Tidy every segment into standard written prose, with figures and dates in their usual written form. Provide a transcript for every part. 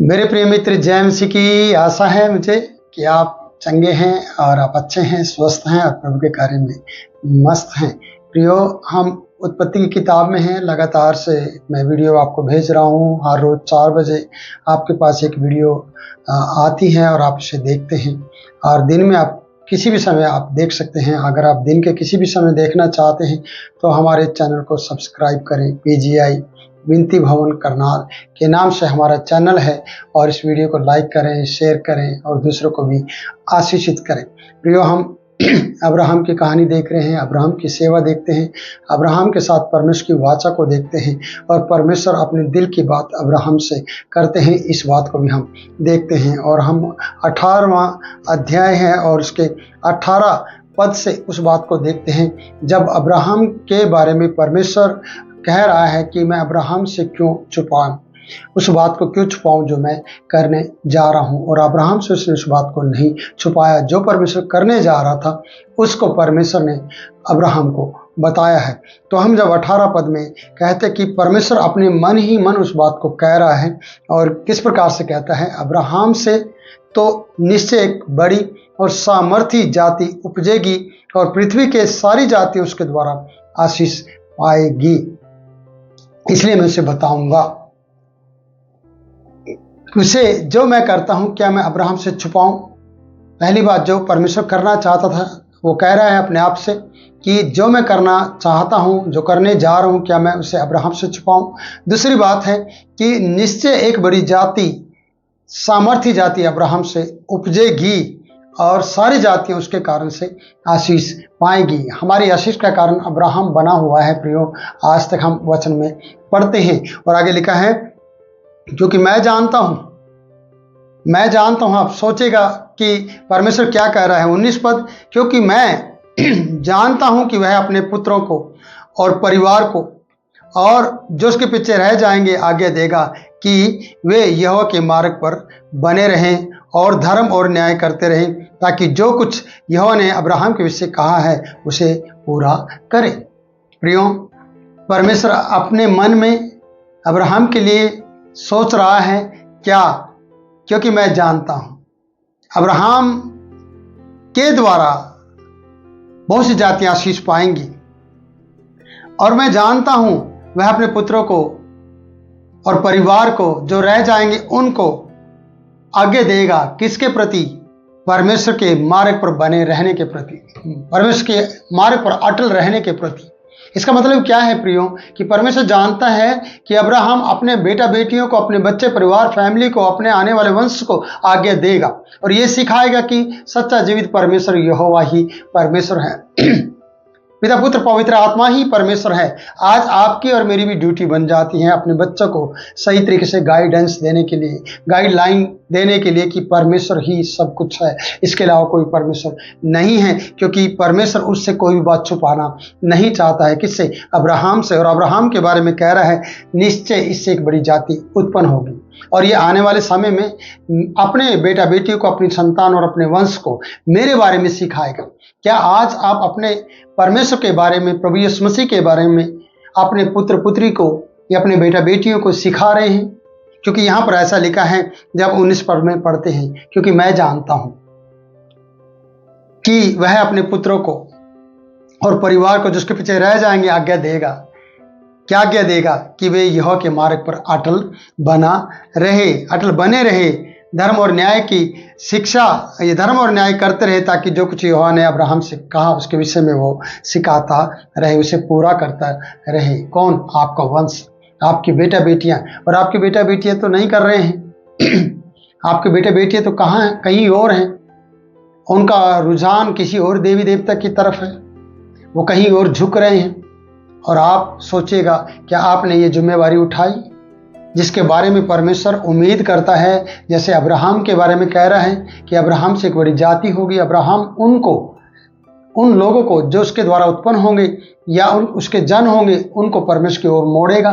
मेरे प्रिय मित्र जय मसीह की आशा है मुझे कि आप चंगे हैं और आप अच्छे हैं, स्वस्थ हैं और प्रभु के कार्य में मस्त हैं। प्रियो, हम उत्पत्ति की किताब में हैं। लगातार से मैं वीडियो आपको भेज रहा हूँ। हर रोज 4 बजे आपके पास एक वीडियो आती है और आप इसे देखते हैं। और दिन में आप किसी भी समय आप देख सकते हैं। अगर आप दिन के किसी भी समय देखना चाहते हैं तो हमारे चैनल को सब्सक्राइब करें। पीजीआई विनती भवन करनाल के नाम से हमारा चैनल है और इस वीडियो को लाइक करें, शेयर करें और दूसरों को भी आशीषित करें। प्रियो, हम अब्राहम की कहानी देख रहे हैं, अब्राहम की सेवा देखते हैं, अब्राहम के साथ परमेश्वर की वाचा को देखते हैं और परमेश्वर अपने दिल की बात अब्राहम से करते हैं। इस बात को भी हम देखते हैं और हम 18वां अध्याय है और उसके 18 पद से उस बात को देखते हैं जब अब्राहम के बारे में परमेश्वर कह रहा है कि मैं अब्राहम से क्यों छुपाऊं, उस बात को क्यों छुपाऊं जो मैं करने जा रहा हूं। और अब्राहम से उसने उस बात को नहीं छुपाया। जो परमेश्वर करने जा रहा था उसको परमेश्वर ने अब्राहम को बताया है। तो हम जब 18 पद में कहते कि परमेश्वर अपने मन ही मन उस बात को कह रहा है और किस प्रकार से कहता है, अब्राहम से तो निश्चय एक बड़ी और सामर्थी जाति उपजेगी और पृथ्वी के सारी जाति उसके द्वारा आशीष पाएगी, इसलिए मैं उसे बताऊंगा। उसे जो मैं करता हूं क्या मैं अब्राहम से छुपाऊं? पहली बात, जो परमेश्वर करना चाहता था वो कह रहा है अपने आप से कि जो मैं करना चाहता हूं, जो करने जा रहा हूं, क्या मैं उसे अब्राहम से छुपाऊं? दूसरी बात है कि निश्चय एक बड़ी जाति, सामर्थी जाति अब्राहम से उपजेगी और सारी जातियां उसके कारण से आशीष पाएगी। हमारी आशीष का कारण अब्राहम बना हुआ है। प्रियो, आज तक हम वचन में पढ़ते हैं और आगे लिखा है, क्योंकि मैं जानता हूं। आप सोचेगा कि परमेश्वर क्या कह रहा है। 19 पद, क्योंकि मैं जानता हूं कि वह अपने पुत्रों को और परिवार को और जो उसके पीछे रह जाएंगे आज्ञा देगा कि वे यहोवा के मार्ग पर बने रहें और धर्म और न्याय करते रहें, ताकि जो कुछ यहोवा ने अब्राहम के विषय कहा है उसे पूरा करे। प्रियो, परमेश्वर अपने मन में अब्राहम के लिए सोच रहा है क्या? क्योंकि मैं जानता हूं अब्राहम के द्वारा बहुत सी जातियां आशीष पाएंगी और मैं जानता हूं वह अपने पुत्रों को और परिवार को जो रह जाएंगे उनको आगे देगा। किसके प्रति? परमेश्वर के मार्ग पर बने रहने के प्रति, परमेश्वर के मार्ग पर अटल रहने के प्रति। इसका मतलब क्या है प्रियो, कि परमेश्वर जानता है कि अब्राहम अपने बेटा बेटियों को, अपने बच्चे, परिवार, फैमिली को, अपने आने वाले वंश को आज्ञा देगा और ये सिखाएगा कि सच्चा जीवित परमेश्वर यहोवा ही परमेश्वर है। पिता, पुत्र, पवित्र आत्मा ही परमेश्वर है। आज आपकी और मेरी भी ड्यूटी बन जाती है अपने बच्चों को सही तरीके से गाइडेंस देने के लिए, गाइडलाइन देने के लिए कि परमेश्वर ही सब कुछ है, इसके अलावा कोई परमेश्वर नहीं है। क्योंकि परमेश्वर उससे कोई भी बात छुपाना नहीं चाहता है। किससे? अब्राहम से। और अब्राहम के बारे में कह रहा है, निश्चय इससे एक बड़ी जाति उत्पन्न होगी और ये आने वाले समय में अपने बेटा बेटियों को, अपनी संतान और अपने वंश को मेरे बारे में सिखाएगा। क्या आज आप अपने परमेश्वर के बारे में, प्रभु यीशु मसीह के बारे में अपने पुत्र पुत्री को या अपने बेटा बेटियों को सिखा रहे हैं? क्योंकि यहां पर ऐसा लिखा है, जब 19 पद में पढ़ते हैं, क्योंकि मैं जानता हूं कि वह अपने पुत्रों को और परिवार को जिसके पीछे रह जाएंगे आज्ञा देगा। क्या आज्ञा देगा? कि वे यहोवा के मार्ग पर अटल बने रहे, धर्म और न्याय की शिक्षा, ये धर्म और न्याय करते रहे, ताकि जो कुछ यहोवा ने अब्राहम से कहा उसके विषय में वो सिखाता रहे, उसे पूरा करता रहे। कौन? आपका वंश, आपकी बेटा बेटियां। और आपकी बेटा बेटियां तो नहीं कर रहे हैं। आपके बेटे बेटियां तो कहाँ हैं? कहीं और हैं। उनका रुझान किसी और देवी देवता की तरफ है, वो कहीं और झुक रहे हैं। और आप सोचेगा, क्या आपने ये जिम्मेवारी उठाई जिसके बारे में परमेश्वर उम्मीद करता है? जैसे अब्राहम के बारे में कह रहा है कि अब्राहम से एक बड़ी जाति होगी। अब्राहम उन लोगों को जो उसके द्वारा उत्पन्न होंगे या उसके जन होंगे, उनको परमेश्वर की ओर मोड़ेगा।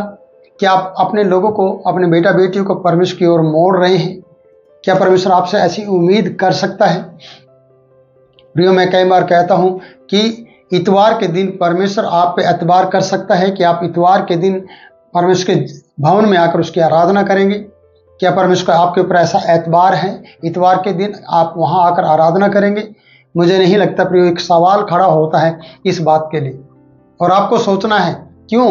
क्या आप अपने लोगों को, अपने बेटा बेटियों को परमेश्वर की ओर मोड़ रहे हैं? क्या परमेश्वर आपसे ऐसी उम्मीद कर सकता है? प्रियो, मैं कई बार कहता हूं कि इतवार के दिन परमेश्वर आप पे एतबार कर सकता है कि आप इतवार के दिन परमेश्वर के भवन में आकर उसकी आराधना करेंगे। क्या परमेश्वर का आपके ऊपर ऐसा एतबार है? इतवार के दिन आप वहां आकर आराधना करेंगे? मुझे नहीं लगता प्रियो। एक सवाल खड़ा होता है इस बात के लिए, और आपको सोचना है क्यों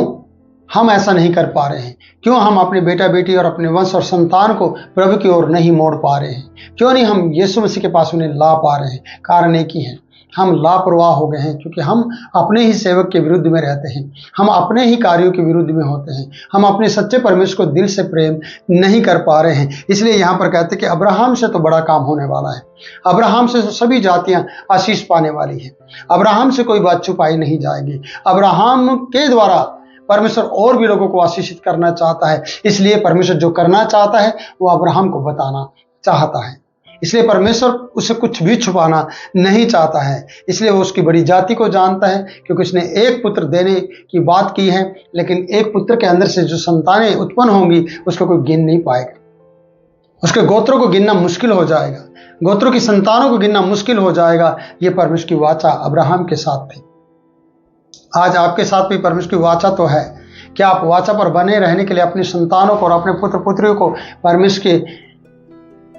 हम ऐसा नहीं कर पा रहे हैं, क्यों हम अपने बेटा बेटी और अपने वंश और संतान को प्रभु की ओर नहीं मोड़ पा रहे हैं, क्यों नहीं हम यीशु मसीह के पास उन्हें ला पा रहे हैं। कारण एक ही है, हम लापरवाह हो गए हैं, क्योंकि हम अपने ही सेवक के विरुद्ध में रहते हैं, हम अपने ही कार्यों के विरुद्ध में होते हैं, हम अपने सच्चे परमेश्वर को दिल से प्रेम नहीं कर पा रहे हैं। इसलिए यहाँ पर कहते हैं कि अब्राहम से तो बड़ा काम होने वाला है, अब्राहम से तो सभी जातियां आशीष पाने वाली है, अब्राहम से कोई बात छुपाई नहीं जाएगी। अब्राहम के द्वारा परमेश्वर और भी लोगों को आशीषित करना चाहता है। इसलिए परमेश्वर जो करना चाहता है वो अब्राहम को बताना चाहता है। इसलिए परमेश्वर उसे कुछ भी छुपाना नहीं चाहता है। इसलिए वो उसकी बड़ी जाति को जानता है, क्योंकि उसने एक पुत्र देने की बात की है, लेकिन एक पुत्र के अंदर से जो संतानें उत्पन्न होंगी उसको कोई गिन नहीं पाएगा। उसके गोत्रों को गिनना मुश्किल हो जाएगा, गोत्रों की संतानों को गिनना मुश्किल हो जाएगा। ये परमेश्वर की वाचा अब्राहम के साथ थी। आज आपके साथ भी परमेश्वर की वाचा तो है। क्या आप वाचा पर बने रहने के लिए अपनी संतानों को और अपने पुत्र पुत्रियों को परमेश्वर के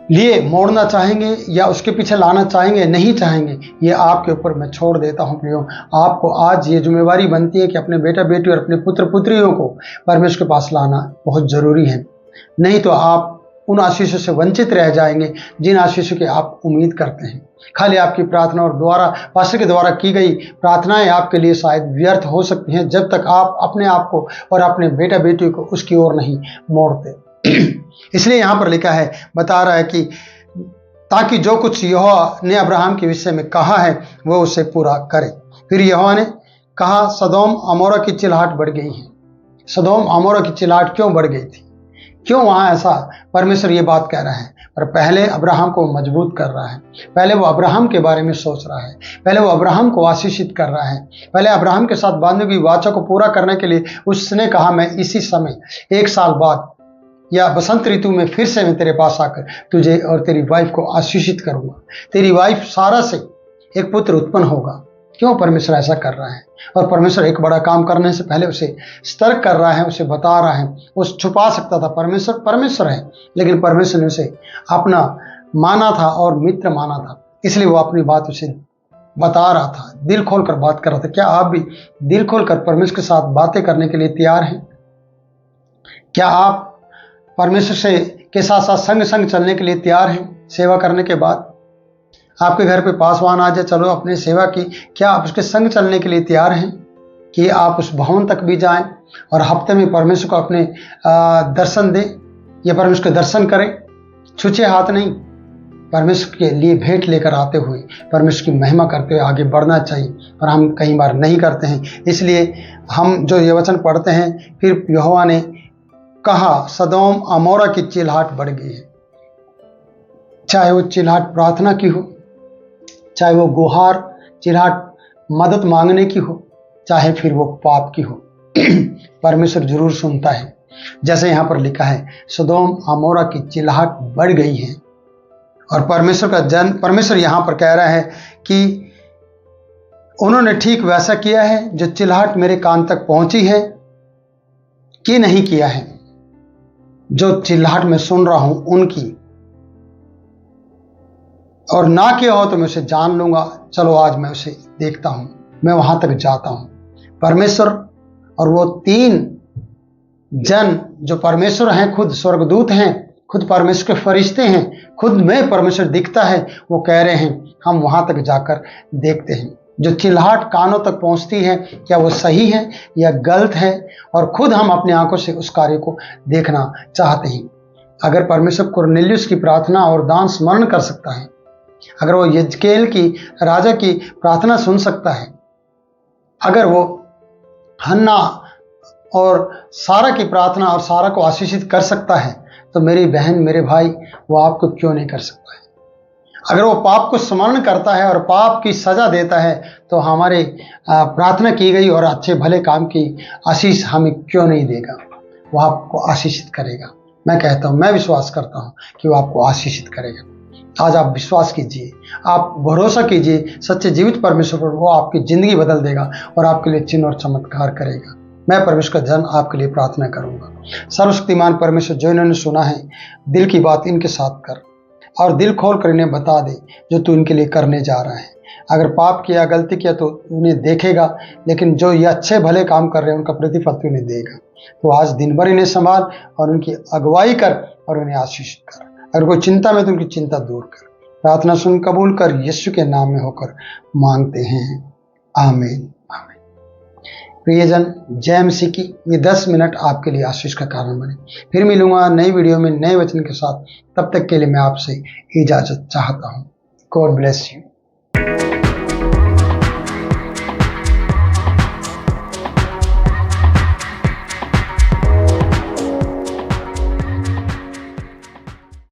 लिए मोड़ना चाहेंगे या उसके पीछे लाना चाहेंगे? नहीं चाहेंगे। ये आपके ऊपर मैं छोड़ देता हूं प्रियो। आपको आज ये जिम्मेवारी बनती है कि अपने बेटा बेटी और अपने पुत्र पुत्रियों को परमेश्वर के पास लाना बहुत जरूरी है। नहीं तो आप उन आशीषों से वंचित रह जाएंगे जिन आशीषों की आप उम्मीद करते हैं। खाली आपकी प्रार्थना और द्वारा पास्टर के द्वारा की गई प्रार्थनाएं आपके लिए शायद व्यर्थ हो सकती हैं, जब तक आप अपने आप को और अपने बेटा बेटी को उसकी ओर नहीं मोड़ते। इसलिए यहां पर लिखा है, बता रहा है कि ताकि जो कुछ यहोवा ने अब्राहम के विषय में कहा है वो उसे पूरा करे। फिर यहोवा ने कहा, सदोम अमोरा की चिल्लाहट बढ़ गई है। सदोम अमोरा की चिल्लाहट क्यों बढ़ गई थी? क्यों वहां ऐसा परमेश्वर ये बात कह रहा है? पर पहले अब्राहम को मजबूत कर रहा है, पहले वो अब्राहम के बारे में सोच रहा है, पहले वो अब्राहम को आशीषित कर रहा है, पहले अब्राहम के साथ बांधी हुई वाचा को पूरा करने के लिए उसने कहा, मैं इसी समय 1 साल बाद या बसंत ऋतु में फिर से मैं तेरे पास आकर तुझे और तेरी वाइफ को आशीषित करूंगा, तेरी वाइफ सारा से एक पुत्र उत्पन्न होगा। क्यों परमेश्वर ऐसा कर रहा है? और परमेश्वर एक बड़ा काम करने से पहले उसे सतर्क कर रहा है, उसे बता रहा है। वो छुपा सकता था, परमेश्वर परमेश्वर है, लेकिन परमेश्वर ने उसे अपना माना था और मित्र माना था, इसलिए वो अपनी बात उसे बता रहा था, दिल खोलकर बात कर रहा था। क्या आप भी दिल खोलकर परमेश्वर के साथ बातें करने के लिए तैयार हैं? क्या आप परमेश्वर से के साथ साथ संग संग चलने के लिए तैयार हैं? सेवा करने के बाद आपके घर पे पासवान आ जाए, चलो अपने सेवा की, क्या आप उसके संग चलने के लिए तैयार हैं कि आप उस भवन तक भी जाएं और हफ्ते में परमेश्वर को अपने दर्शन दें या परमेश्वर के दर्शन करें? छुछे हाथ नहीं, परमेश्वर के लिए भेंट लेकर आते हुए परमेश्वर की महिमा करते हुए आगे बढ़ना चाहिए। और हम कई बार नहीं करते हैं, इसलिए हम जो ये वचन पढ़ते हैं, फिर यहोवा ने कहा, सदोम अमोरा की चिल्लाहट बढ़ गई है। चाहे वो चिल्लाहट प्रार्थना की हो, चाहे वो गुहार चिल्लाहट मदद मांगने की हो, चाहे फिर वो पाप की हो, परमेश्वर जरूर सुनता है। जैसे यहां पर लिखा है, सदोम अमोरा की चिल्लाहट बढ़ गई है। और परमेश्वर यहां पर कह रहा है कि उन्होंने ठीक वैसा किया है जो चिल्लाहट मेरे कान तक पहुंची है कि नहीं किया है। जो चिल्लाहट मैं सुन रहा हूं उनकी, और ना किया हो तो मैं उसे जान लूंगा। चलो आज मैं उसे देखता हूं, मैं वहां तक जाता हूं। परमेश्वर और वो 3 जन जो परमेश्वर हैं, खुद स्वर्गदूत हैं, खुद परमेश्वर के फरिश्ते हैं, खुद में परमेश्वर दिखता है, वो कह रहे हैं हम वहां तक जाकर देखते हैं। जो चिल्लाहट कानों तक पहुंचती है, क्या वो सही है या गलत है? और खुद हम अपनी आंखों से उस कार्य को देखना चाहते हैं। अगर परमेश्वर कुरनेलियुस की प्रार्थना और दान स्मरण कर सकता है, अगर वो यजकेल की राजा की प्रार्थना सुन सकता है, अगर वो हन्ना और सारा की प्रार्थना और सारा को आशीषित कर सकता है, तो मेरी बहन मेरे भाई वो आपको क्यों नहीं कर सकता है? अगर वो पाप को स्मरण करता है और पाप की सजा देता है, तो हमारे प्रार्थना की गई और अच्छे भले काम की आशीष हमें क्यों नहीं देगा? वो आपको आशीषित करेगा। मैं कहता हूं, मैं विश्वास करता हूं कि वो आपको आशीषित करेगा। आज आप विश्वास कीजिए, आप भरोसा कीजिए सच्चे जीवित परमेश्वर पर, वो आपकी जिंदगी बदल देगा और आपके लिए चिन्ह और चमत्कार करेगा। मैं परमेश्वर का धन आपके लिए प्रार्थना करूंगा। सर्वशक्तिमान परमेश्वर, जो इन्होंने सुना है, दिल की बात इनके साथ कर और दिल खोल कर इन्हें बता दे जो तू इनके लिए करने जा रहा है। अगर पाप किया, गलती किया तो उन्हें देखेगा, लेकिन जो ये अच्छे भले काम कर रहे हैं उनका प्रतिफल तू इन्हें देगा। तो आज दिन भर इन्हें संभाल और उनकी अगुवाई कर और उन्हें आशीष कर। अगर कोई चिंता में तो उनकी चिंता दूर कर। प्रार्थना सुन कबूल कर, यीशु के नाम में होकर मांगते हैं, आमीन आमीन। प्रियजन, जय मसीह की। ये 10 मिनट आपके लिए आशीष का कारण बने। फिर मिलूंगा नई वीडियो में नए वचन के साथ। तब तक के लिए मैं आपसे इजाजत चाहता हूँ। God bless you.